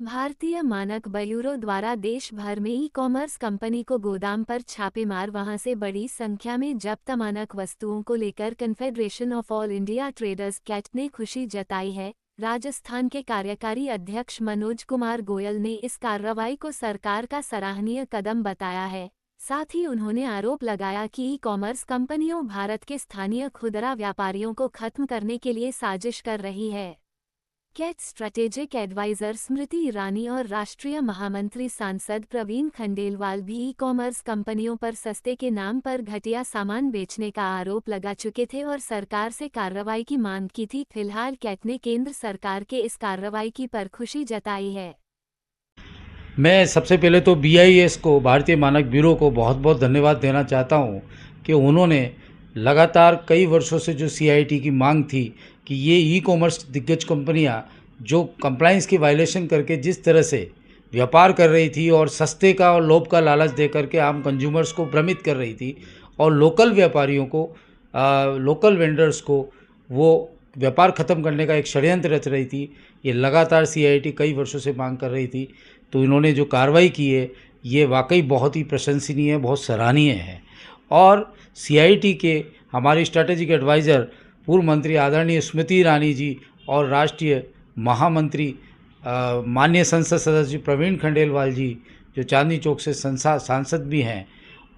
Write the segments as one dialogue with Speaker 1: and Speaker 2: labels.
Speaker 1: भारतीय मानक ब्यूरो द्वारा देश भर में ई कॉमर्स कंपनी को गोदाम पर छापेमार वहां से बड़ी संख्या में जब्त मानक वस्तुओं को लेकर confederation of all India traders CAIT ने खुशी जताई है। राजस्थान के कार्यकारी अध्यक्ष मनोज कुमार गोयल ने इस कार्रवाई को सरकार का सराहनीय कदम बताया है। साथ ही उन्होंने आरोप लगाया कि ई कॉमर्स कंपनियों भारत के स्थानीय खुदरा व्यापारियों को खत्म करने के लिए साजिश कर रही है। Cat strategic adviser Smriti Irani और राष्ट्रीय महामंत्री सांसद प्रवीण खंडेलवाल भी ई कॉमर्स कंपनियों पर सस्ते के नाम पर घटिया सामान बेचने का आरोप लगा चुके थे और सरकार से कार्रवाई की मांग की थी। फिलहाल कैट ने केंद्र सरकार के इस कार्रवाई की पर खुशी जताई है।
Speaker 2: मैं सबसे पहले तो BIS को, भारतीय मानक ब्यूरो को बहुत बहुत धन्यवाद देना चाहता हूं कि उन्होंने लगातार कई वर्षों से जो CIT की मांग थी कि ये ई कॉमर्स दिग्गज कंपनियां जो कंप्लाइंस की वायलेशन करके जिस तरह से व्यापार कर रही थी और सस्ते का और लोभ का लालच दे करके आम कंज्यूमर्स को भ्रमित कर रही थी और लोकल व्यापारियों को, लोकल वेंडर्स को वो व्यापार ख़त्म करने का एक षड्यंत्र रच रही थी, ये लगातार CIT कई वर्षों से मांग कर रही थी। तो इन्होंने जो कार्रवाई की है ये वाकई बहुत ही प्रशंसनीय है, बहुत सराहनीय है। और CIT के हमारे स्ट्रैटेजिक एडवाइज़र पूर्व मंत्री आदरणीय स्मृति ईरानी जी और राष्ट्रीय महामंत्री माननीय संसद सदस्य प्रवीण खंडेलवाल जी, जो चांदनी चौक से सांसद भी हैं,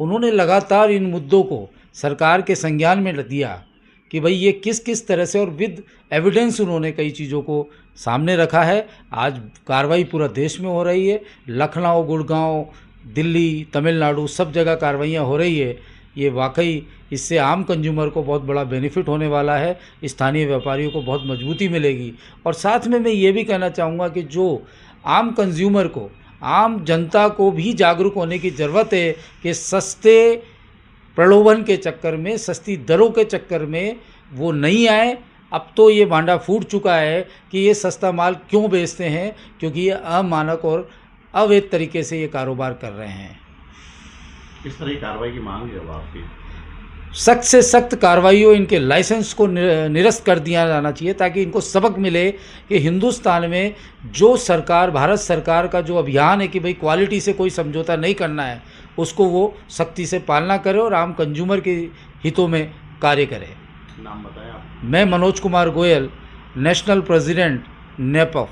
Speaker 2: उन्होंने लगातार इन मुद्दों को सरकार के संज्ञान में दिया कि भाई ये किस किस तरह से, और विद एविडेंस उन्होंने कई चीज़ों को सामने रखा है। आज कार्रवाई पूरा देश में हो रही है, लखनऊ, गुड़गांव, दिल्ली, तमिलनाडु सब जगह कार्रवाइयाँ हो रही है। ये वाकई इससे आम कंज्यूमर को बहुत बड़ा बेनिफिट होने वाला है, स्थानीय व्यापारियों को बहुत मजबूती मिलेगी। और साथ में मैं ये भी कहना चाहूँगा कि जो आम कंज्यूमर को, आम जनता को भी जागरूक होने की ज़रूरत है कि सस्ते प्रलोभन के चक्कर में, सस्ती दरों के चक्कर में वो नहीं आए। अब तो ये भांडा फूट चुका है कि ये सस्ता माल क्यों बेचते हैं, क्योंकि ये अमानक और अवैध तरीके से ये कारोबार कर रहे हैं।
Speaker 3: इस तरह की कार्रवाई की मांग है अब आपकी?
Speaker 2: सख्त से सख्त कार्रवाई हो, इनके लाइसेंस को निरस्त कर दिया जाना चाहिए ताकि इनको सबक मिले कि हिंदुस्तान में जो सरकार, भारत सरकार का जो अभियान है कि भाई क्वालिटी से कोई समझौता नहीं करना है, उसको वो सख्ती से पालना करे और आम कंज्यूमर के हितों में कार्य करे।
Speaker 3: नाम बताएं आप।
Speaker 2: मैं मनोज कुमार गोयल, नेशनल प्रेसिडेंट, नेपफ।